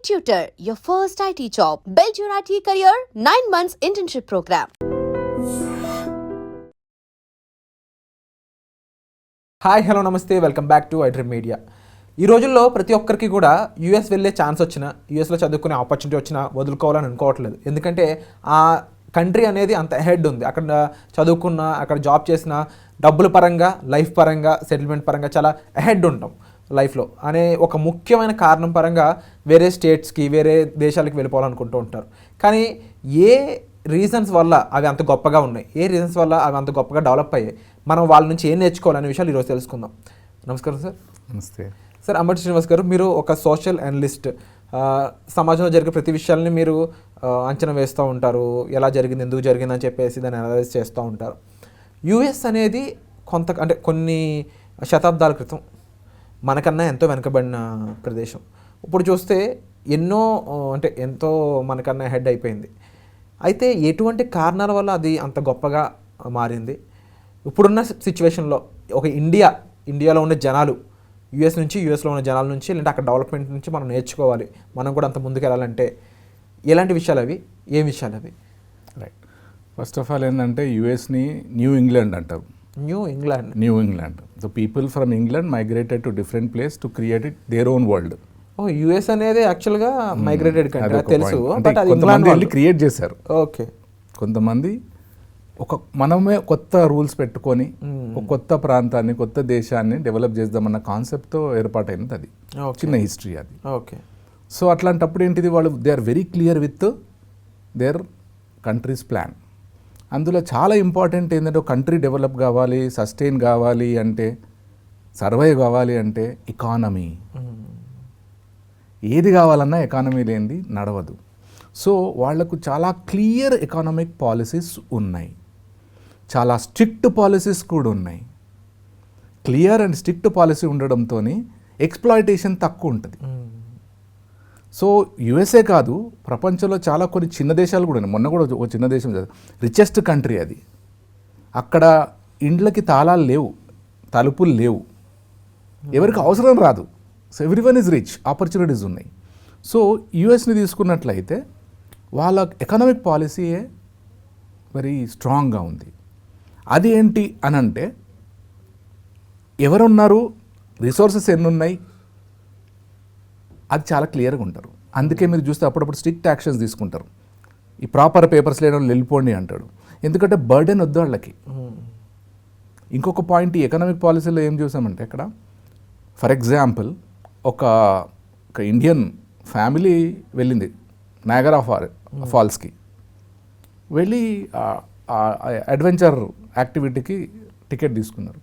Tutor, your first IT job. Build your IT career, 9 months internship program. Hi hello నమస్తే, welcome back to iDream Media. ఈ రోజుల్లో ప్రతి ఒక్కరికి కూడా US వెళ్ళే ఛాన్స్ వచ్చినా, యూఎస్లో చదువుకునే ఆపర్చునిటీ వచ్చినా వదులుకోవాలని అనుకోవట్లేదు. ఎందుకంటే ఆ కంట్రీ అనేది అంత అహెడ్ ఉంది. అక్కడ చదువుకున్న, అక్కడ జాబ్ చేసిన, డబ్బుల పరంగా, లైఫ్ పరంగా, సెటిల్మెంట్ పరంగా చాలా అహెడ్ ఉంటాం లైఫ్లో అనే ఒక ముఖ్యమైన కారణం పరంగా వేరే స్టేట్స్కి, వేరే దేశాలకు వెళ్ళిపోవాలనుకుంటూ ఉంటారు. కానీ ఏ రీజన్స్ వల్ల అవి అంత గొప్పగా ఉన్నాయి, ఏ రీజన్స్ వల్ల అవి అంత గొప్పగా డెవలప్ అయ్యాయి, మనం వాళ్ళ నుంచి ఏం నేర్చుకోవాలనే విషయాలు ఈరోజు తెలుసుకుందాం. నమస్కారం సార్. నమస్తే సార్. అంబటి శ్రీనివాస్ గారు, మీరు ఒక సోషల్ అనలిస్ట్. సమాజంలో జరిగే ప్రతి విషయాల్ని మీరు అంచనా వేస్తూ ఉంటారు. ఎలా జరిగింది, ఎందుకు జరిగింది అని చెప్పేసి దాన్ని అనలైజ్ చేస్తూ ఉంటారు. యుఎస్ అనేది కొన్ని శతాబ్దాల క్రితం మనకన్నా ఎంతో వెనకబడిన ప్రదేశం. ఇప్పుడు చూస్తే ఎంతో మనకన్నా హెడ్ అయిపోయింది. అయితే ఎటువంటి కారణాల వల్ల అది అంత గొప్పగా మారింది? ఇప్పుడున్న సిచ్యువేషన్లో ఒక ఇండియాలో ఉన్న జనాలు యూఎస్లో ఉన్న జనాల నుంచి, లేదంటే అక్కడ డెవలప్మెంట్ నుంచి మనం నేర్చుకోవాలి, మనం కూడా అంత ముందుకు వెళ్ళాలంటే ఎలాంటి విషయాలు అవి, ఏం విషయాలు అవి? రైట్. ఫస్ట్ ఆఫ్ ఆల్ ఏంటంటే యూఎస్ని న్యూ ఇంగ్లాండ్ అంటారు. New England. So people from England migrated to different place to create it their own world. US అనేది యాక్చువల్గా మైగ్రేటెడ్ కంట్రీ తెలుసు, బట్ అది కొంతమంది వెళ్ళి క్రియేట్ చేశారు. ఓకే. కొంతమంది మనమే కొత్త రూల్స్ పెట్టుకొని ఒక కొత్త ప్రాంతాన్ని, కొత్త దేశాన్ని డెవలప్ చేద్దామన్న కాన్సెప్ట్తో ఏర్పాటైనది. అది చిన్న హిస్టరీ అది. ఓకే. సో అట్లాంటప్పుడు ఏంటిది, వాళ్ళు they are very clear with their countries plan. అందులో చాలా ఇంపార్టెంట్ ఏంటంటే, ఒక కంట్రీ డెవలప్ కావాలి, సస్టైన్ కావాలి అంటే, సర్వైవ్ కావాలి అంటే ఎకానమీ. ఏది కావాలన్నా ఎకానమీ లేనిది నడవదు. సో వాళ్లకు చాలా క్లియర్ ఎకానమిక్ పాలసీస్ ఉన్నాయి, చాలా స్ట్రిక్ట్ పాలసీస్ కూడా ఉన్నాయి. క్లియర్ అండ్ స్ట్రిక్ట్ పాలసీ ఉండడంతో ఎక్స్ప్లాయిటేషన్ తక్కువ ఉంటుంది. సో యుఎస్ఏ కాదు, ప్రపంచంలో చాలా కొన్ని చిన్న దేశాలు కూడా ఉన్నాయి. మొన్న కూడా ఒక చిన్న దేశం, రిచెస్ట్ కంట్రీ అది. అక్కడ ఇండ్లకి తాళాలు లేవు, తలుపులు లేవు, ఎవరికి అవసరం రాదు. So everyone is rich, opportunities ఉన్నాయి. సో యుఎస్ని తీసుకున్నట్లయితే వాళ్ళ ఎకనామిక్ పాలసీయే వెరీ స్ట్రాంగ్గా ఉంది. అది ఏంటి అని అంటే, ఎవరున్నారు, రిసోర్సెస్ ఎన్ని ఉన్నాయి, అది చాలా క్లియర్గా ఉంటారు. అందుకే మీరు చూస్తే అప్పుడప్పుడు స్ట్రిక్ట్ యాక్షన్స్ తీసుకుంటారు. ఈ ప్రాపర్ పేపర్స్ లేని వాళ్ళు వెళ్ళిపోండి అంటాడు. ఎందుకంటే బర్డెన్ వద్దు వాళ్ళకి. ఇంకొక పాయింట్, ఈ ఎకనామిక్ పాలసీలో ఏం చూసామంటే, ఇక్కడ ఫర్ ఎగ్జాంపుల్ ఒక ఇండియన్ ఫ్యామిలీ వెళ్ళింది నయాగరా ఫాల్స్కి. వెళ్ళి అడ్వెంచర్ యాక్టివిటీకి టికెట్ తీసుకున్నారు.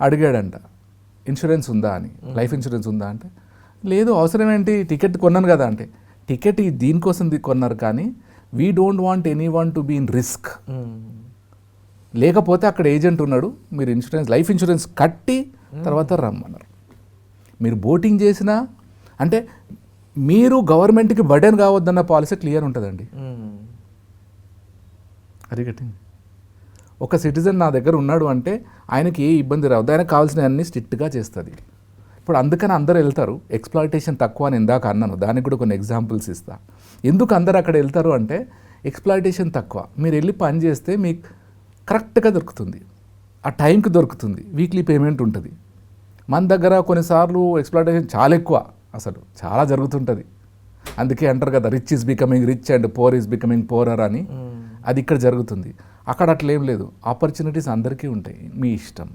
అడిగాడంట, ఇన్సూరెన్స్ ఉందా అని, లైఫ్ ఇన్సూరెన్స్ ఉందా అంటే, లేదు, అవసరం ఏంటి, టికెట్ కొన్నాను కదా అంటే, టికెట్ దీనికోసం కొన్నారు కానీ we don't want anyone to be in risk. లేకపోతే అక్కడ ఏజెంట్ ఉన్నాడు, మీరు లైఫ్ ఇన్సూరెన్స్ కట్టి తర్వాత రమ్మన్నారు. మీరు బోటింగ్ చేసినా అంటే మీరు గవర్నమెంట్కి బర్డెన్ కావద్దన్న పాలసీ క్లియర్ ఉంటుందండి. అరిగట్టింది. ఒక సిటిజన్ నా దగ్గర ఉన్నాడు అంటే ఆయనకి ఏ ఇబ్బంది రావద్దు, ఆయనకు కావాల్సిన అన్ని స్ట్రిక్ట్గా చేస్తుంది. ఇప్పుడు అందుకని అందరూ వెళ్తారు. ఎక్స్ప్లాయిటేషన్ తక్కువ అని ఇందాక అన్నాను, దానికి కూడా కొన్ని ఎగ్జాంపుల్స్ ఇస్తా. ఎందుకు అందరు అక్కడ వెళ్తారు అంటే, ఎక్స్ప్లాయిటేషన్ తక్కువ. మీరు వెళ్ళి పని చేస్తే మీకు కరెక్ట్గా దొరుకుతుంది, ఆ టైంకి దొరుకుతుంది, వీక్లీ పేమెంట్ ఉంటుంది. మన దగ్గర కొన్నిసార్లు ఎక్స్ప్లాయిటేషన్ చాలా ఎక్కువ, అసలు చాలా జరుగుతుంటుంది. అందుకే అంటారు కదా, rich is becoming rich and poor is becoming poorer అని. అది ఇక్కడ జరుగుతుంది. అక్కడ అట్లేం లేదు, ఆపర్చునిటీస్ అందరికీ ఉంటాయి, మీ ఇష్టం.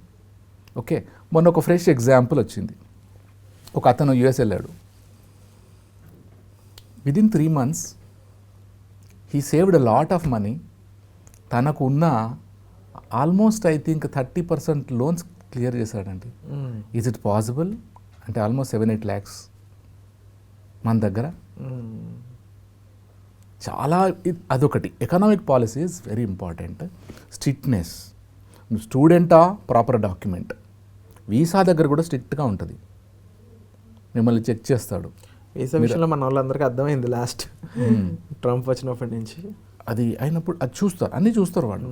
ఓకే. మొన్న ఒక ఫ్రెష్ ఎగ్జాంపుల్ వచ్చింది. ఒక అతను యుఎస్ వెళ్ళాడు. Within 3 months he saved a lot of money. తనకు ఉన్న almost I think 30% loans clear చేశాడండి. ఈజ్ ఇట్ పాసిబుల్ అంటే ఆల్మోస్ట్ 7-8 lakhs మన దగ్గర. చాలా అదొకటి. Economic policy is very important. Strictness. స్టూడెంటా, ప్రాపర్ డాక్యుమెంట్. వీసా దగ్గర కూడా స్ట్రిక్ట్గా ఉంటుంది, మిమ్మల్ని చెక్ చేస్తాడు. వీసా విషయంలో మన వాళ్ళందరికీ అర్థమైంది లాస్ట్ ట్రంప్ వచ్చినప్పటి నుంచి. అది అయినప్పుడు అది చూస్తారు, అన్నీ చూస్తారు. వాడు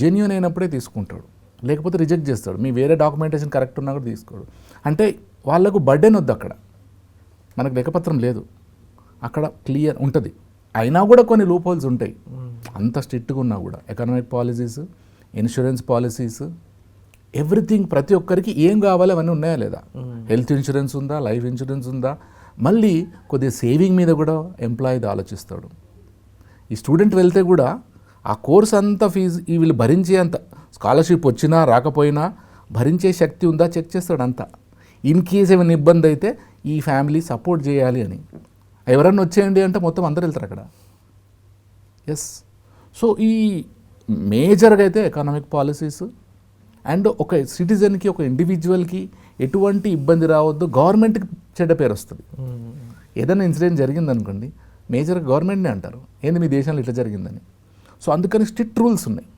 జెన్యూన్ అయినప్పుడే తీసుకుంటాడు, లేకపోతే రిజెక్ట్ చేస్తాడు. మీ వేరే డాక్యుమెంటేషన్ కరెక్ట్ ఉన్నా కూడా తీసుకోడు. అంటే వాళ్ళకు బర్డెన్ వద్దు అక్కడ. మనకు లెక్కపత్రం లేదు, అక్కడ క్లియర్ ఉంటుంది. అయినా కూడా కొన్ని లూప్ హోల్స్ ఉంటాయి, అంత స్ట్రిక్ట్గా ఉన్నా కూడా. Economic policies, insurance policies, everything, ప్రతి ఒక్కరికి ఏం కావాలి అవన్నీ ఉన్నాయా లేదా. హెల్త్ ఇన్సూరెన్స్ ఉందా, లైఫ్ ఇన్సూరెన్స్ ఉందా, మళ్ళీ కొద్దిగా సేవింగ్ మీద కూడా ఎంప్లాయీ ఆలోచిస్తాడు. ఈ స్టూడెంట్ వెళ్తే కూడా ఆ కోర్స్ అంతా ఫీజు వీళ్ళు భరించే అంత, స్కాలర్షిప్ వచ్చినా రాకపోయినా భరించే శక్తి ఉందా చెక్ చేస్తాడు అంతా. ఇన్ కేస్ ఏమైనా ఇబ్బంది అయితే ఈ ఫ్యామిలీ సపోర్ట్ చేయాలి అని. ఎవరన్నా వచ్చేయండి అంటే మొత్తం అందరు వెళ్తారు అక్కడ. ఎస్. సో ఈ మేజర్గా అయితే ఎకనామిక్ పాలసీస్ అండ్ ఒక సిటిజన్కి, ఒక ఇండివిజువల్కి ఎటువంటి ఇబ్బంది రావద్దు, గవర్నమెంట్కి చెడ్డ పేరు వస్తుంది. ఏదైనా ఇన్సిడెంట్ జరిగిందనుకోండి, మేజర్గా గవర్నమెంట్నే అంటారు, ఏంది మీ దేశంలో ఇట్లా జరిగిందని. సో అందుకని స్ట్రిక్ట్ రూల్స్ ఉన్నాయి.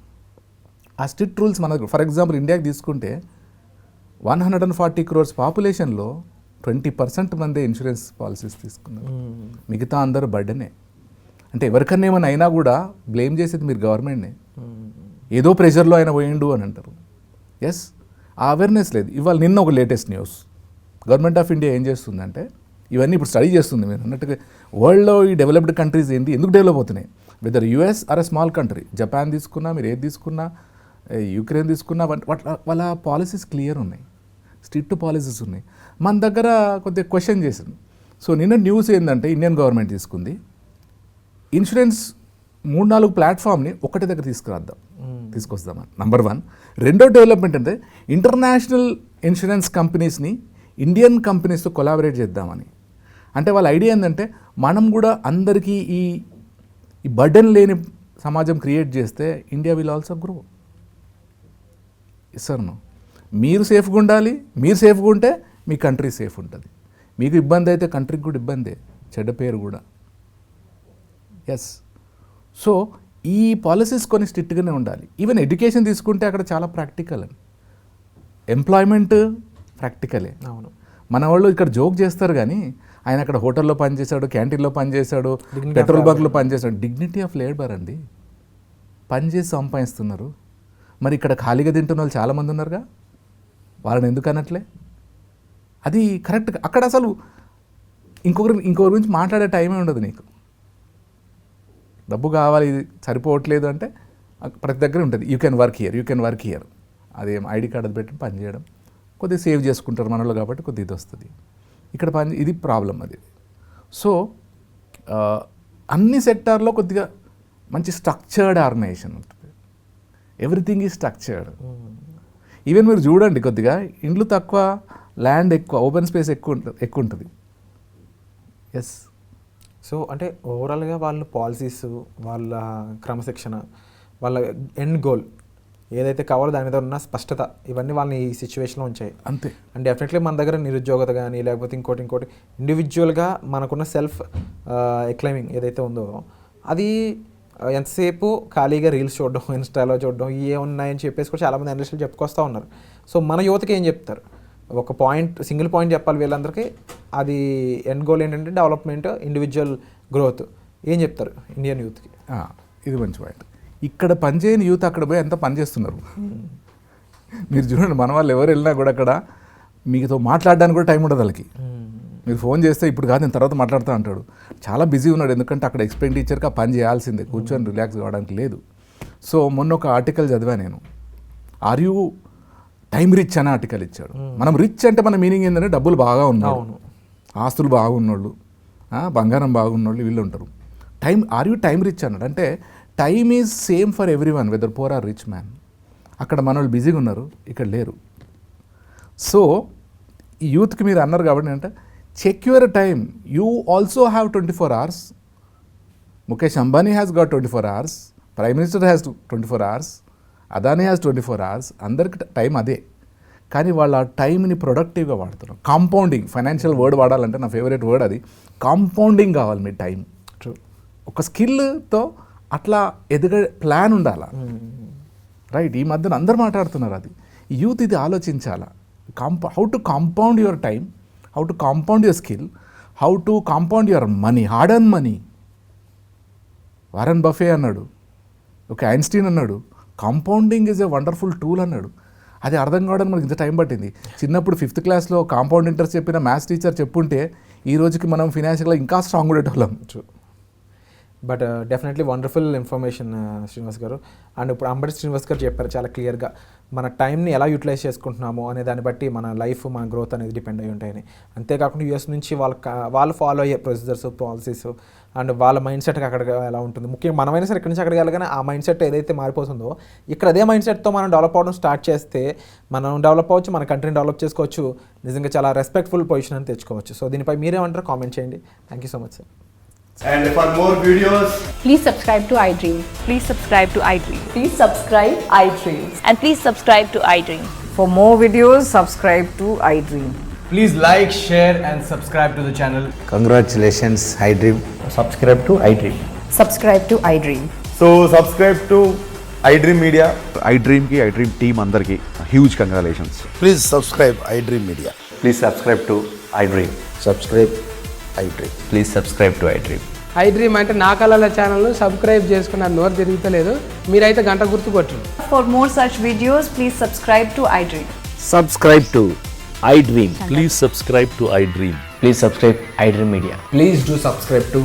ఆ స్ట్రిక్ట్ రూల్స్ మనకు, ఫర్ ఎగ్జాంపుల్ ఇండియాకి తీసుకుంటే 140 crores పాపులేషన్లో 20% మందే ఇన్సూరెన్స్ పాలసీస్ తీసుకున్నారు. మిగతా అందరూ బర్డెనే. అంటే ఎవరికన్నా ఏమైనా అయినా కూడా బ్లేమ్ చేసేది మీరు గవర్నమెంట్నే. ఏదో ప్రెషర్లో ఆయన పోయిండు అని అంటారు. ఎస్, ఆ అవేర్నెస్ లేదు. ఇవాళ నిన్న ఒక latest news, government of India ఏం చేస్తుందంటే, ఇవన్నీ ఇప్పుడు స్టడీ చేస్తుంది. మీరు అన్నట్టుగా వరల్డ్లో ఈ డెవలప్డ్ కంట్రీస్ ఏంటి, ఎందుకు డెవలప్ అవుతున్నాయి, whether US are a small country, Japan తీసుకున్నా, మీరు ఏది తీసుకున్నా, యుక్రెయిన్ తీసుకున్నా, వాళ్ళ పాలసీస్ క్లియర్ ఉన్నాయి, స్ట్రిక్ట్ పాలసీస్ ఉన్నాయి. మన దగ్గర కొద్దిగా క్వశ్చన్ చేసింది. సో నిన్న న్యూస్ ఏంటంటే, ఇండియన్ గవర్నమెంట్ తీసుకుంది, ఇన్సూరెన్స్ 3-4 ప్లాట్ఫామ్ని ఒకటి దగ్గర తీసుకొస్తామని. నంబర్ 1. రెండో డెవలప్మెంట్ అంటే ఇంటర్నేషనల్ ఇన్సూరెన్స్ కంపెనీస్ని ఇండియన్ కంపెనీస్తో కొలాబరేట్ చేద్దామని. అంటే వాళ్ళ ఐడియా ఏంటంటే, మనం కూడా అందరికీ ఈ బర్డెన్ లేని సమాజం క్రియేట్ చేస్తే India will also grow. Sir no, మీరు సేఫ్గా ఉండాలి, మీరు సేఫ్గా ఉంటే మీ కంట్రీ సేఫ్ ఉంటుంది. మీకు ఇబ్బంది అయితే కంట్రీకి కూడా ఇబ్బందే, చెడ్డ పేరు కూడా. ఎస్. సో ఈ పాలసీస్ కొన్ని స్ట్రిక్ట్గానే ఉండాలి. ఈవెన్ ఎడ్యుకేషన్ తీసుకుంటే అక్కడ చాలా ప్రాక్టికల్ అని, ఎంప్లాయ్మెంట్ ప్రాక్టికలే. అవును. మన వాళ్ళు ఇక్కడ జోక్ చేస్తారు కానీ ఆయన అక్కడ హోటల్లో పనిచేశాడు, క్యాంటీన్లో పనిచేశాడు, పెట్రోల్ బంక్లో పనిచేశాడు. డిగ్నిటీ ఆఫ్ లేబర్ అండి, పని చేసి సంపాదిస్తున్నారు. మరి ఇక్కడ ఖాళీగా తింటున్న వాళ్ళు చాలామంది ఉన్నారుగా, వాళ్ళని ఎందుకు అనట్లే? అది కరెక్ట్. అక్కడ అసలు ఇంకొకరి గురించి మాట్లాడే టైమే ఉండదు నీకు. డబ్బు కావాలి, ఇది సరిపోవట్లేదు అంటే ప్రతి దగ్గర ఉంటుంది, యూ కెన్ వర్క్ హియర్. అదేం ఐడి కార్డు అది పెట్టి పని చేయడం, కొద్దిగా సేవ్ చేసుకుంటారు మనలో కాబట్టి కొద్దిగా ఇది వస్తుంది. ఇక్కడ ఇది ప్రాబ్లం అది. సో అన్ని సెక్టార్లో కొద్దిగా మంచి స్ట్రక్చర్డ్ ఆర్గనైజేషన్ ఉంటుంది. Everything is structured. ఈవెన్ మీరు చూడండి, కొద్దిగా ఇండ్లు తక్కువ, ల్యాండ్ ఎక్కువ, ఓపెన్ స్పేస్ ఎక్కువ ఉంటుంది. ఎస్. సో అంటే ఓవరాల్గా వాళ్ళ పాలసీస్, వాళ్ళ క్రమశిక్షణ, వాళ్ళ ఎండ్ గోల్ ఏదైతే కావాలో దాని మీద ఉన్న స్పష్టత, ఇవన్నీ వాళ్ళని ఈ సిచ్యువేషన్లో ఉంచాయి. అంతే. అండ్ డెఫినెట్లీ మన దగ్గర నిరుద్యోగత కానీ లేకపోతే ఇంకోటి ఇండివిజువల్గా మనకున్న సెల్ఫ్ ఎక్లైమింగ్ ఏదైతే ఉందో, అది ఎంతసేపు ఖాళీగా రీల్స్ చూడడం, ఇన్స్టాలో చూడడం, ఇవే ఉన్నాయని చెప్పేసి కూడా చాలామంది అనలిస్టులు చెప్పుకొస్తూ ఉన్నారు. సో మన యువతకి ఏం చెప్తారు? ఒక సింగిల్ పాయింట్ చెప్పాలి వీళ్ళందరికీ, అది ఎండ్ గోల్ ఏంటంటే డెవలప్మెంట్, ఇండివిజువల్ గ్రోత్. ఏం చెప్తారు ఇండియన్ యూత్కి? ఇది మంచి పాయింట్. ఇక్కడ పనిచేయని యూత్ అక్కడ పోయి ఎంత పనిచేస్తున్నారు. మీరు చూడండి, మన వాళ్ళు ఎవరు వెళ్ళినా కూడా అక్కడ మీతో మాట్లాడడానికి కూడా టైం ఉండదు వాళ్ళకి. మీరు ఫోన్ చేస్తే ఇప్పుడు కాదు నేను తర్వాత మాట్లాడుతూ అంటాడు. చాలా బిజీ ఉన్నాడు, ఎందుకంటే అక్కడ ఎక్స్పెండిచర్కి ఆ పని చేయాల్సిందే, కూర్చొని రిలాక్స్ కావడానికి లేదు. సో మొన్న ఒక ఆర్టికల్ చదివా నేను, ఆర్ యూ టైం రిచ్ అనే ఆర్టికల్ ఇచ్చాడు. మనం రిచ్ అంటే మన మీనింగ్ ఏంటంటే డబ్బులు బాగా ఉన్నవాళ్ళు, ఆస్తులు బాగున్నోళ్ళు, బంగారం బాగున్నోళ్ళు వీళ్ళు ఉంటారు. ఆర్ యూ టైం రిచ్ అన్నాడు. అంటే time is same for everyone, whether poor or rich man. అక్కడ మన వాళ్ళు బిజీగా ఉన్నారు, ఇక్కడ లేరు. సో ఈ యూత్కి మీరు అన్నారు కాబట్టి అంటే check your time. You also have 24 hours. Mukesh Ambani has got 24 hours, prime minister has 24 hours, Adani has 24 hours. అందరికి టైం అదే, కానీ వాళ్ళ ఆ టైంని ప్రొడక్టివ్గా వాడుతున్నారు. కాంపౌండింగ్, ఫైనాన్షియల్ వర్డ్ వాడాలంటే నా ఫేవరెట్ వర్డ్ అది, కాంపౌండింగ్ కావాలి మీ టైం. ఒక స్కిల్తో అట్లా ఎదిగే ప్లాన్ ఉండాలా, రైట్? ఈ మధ్యన అందరు మాట్లాడుతున్నారు అది. యూత్ ఇది ఆలోచించాలా, how to compound your time, how to compound your skill, how to compound your money, hard earn money. Warren Buffett అన్నాడు, ఒక ఐన్స్టీన్ అన్నాడు, compounding is a wonderful tool అన్నాడు. అది అర్థం కావడానికి మనకి ఇంత టైం పట్టింది. చిన్నప్పుడు 5th classలో కాంపౌండ్ ఇంట్రెస్ట్ చెప్పిన మ్యాథ్స్ టీచర్ చెప్పుంటే ఈ రోజుకి మనం ఫినాన్షియల్గా ఇంకా స్ట్రాంగ్ ఉండేటోళ్ళం. But definitely wonderful information Srinivas గారు. అండ్ ఇప్పుడు అంబటి శ్రీనివాస్ గారు చెప్పారు చాలా క్లియర్గా మన టైంని ఎలా యూటిలైజ్ చేసుకుంటున్నామో అనే దాన్ని బట్టి మన లైఫ్ మన గ్రోత్ అనేది డిపెండ్ అయి ఉంటాయని. అంతేకాకుండా యూఎస్ నుంచి వాళ్ళు ఫాలో అయ్యే ప్రొసీజర్స్ పాలసీస్ అండ్ వాళ్ళ మైండ్ సెట్ అక్కడ ఎలా ఉంటుంది, ముఖ్యంగా మనమైనా సరే ఇక్కడి నుంచి అక్కడికి వెళ్ళగానే ఆ మైండ్ సెట్ ఏదైతే మారిపోతుందో ఇక్కడ అదే మైండ్ సెట్తో మనం డెవలప్ అవ్వడం స్టార్ట్ చేస్తే మనం డెవలప్ అవ్వచ్చు, మన కంట్రీని డెవలప్ చేసుకోవచ్చు, నిజంగా చాలా రెస్పెక్ట్ఫుల్ పొజిషన్ అని తెచ్చుకోవచ్చు. సో దీనిపై మీరేమంటారు కామెంట్ చేయండి. Thank you so much sir. And for more videos, Please subscribe to iDream. Please subscribe to iDream. Please subscribe iDream. And please subscribe to iDream. For more videos, subscribe to iDream. please like, share and subscribe to the channel. Congratulations, iDream. Subscribe to iDream. Subscribe to iDream. So subscribe to iDream Media. iDream ki iDream team andarki huge congratulations. Please subscribe iDream Media. Please subscribe to iDream. Subscribe iDream. Please subscribe to iDream. iDream అంటే నా కళల channel subscribe చేసుకున్న నోరు తిరుగుతలేదు, మీరైతే గంట గుర్తు కొట్టండి. For more such videos, please subscribe to iDream. Subscribe to iDream. Please subscribe to iDream. Please subscribe iDream Media. Please do subscribe to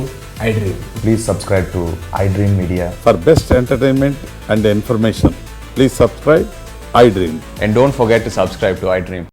iDream. Please subscribe to iDream Media. For best entertainment and information, please subscribe iDream. And don't forget to subscribe to iDream.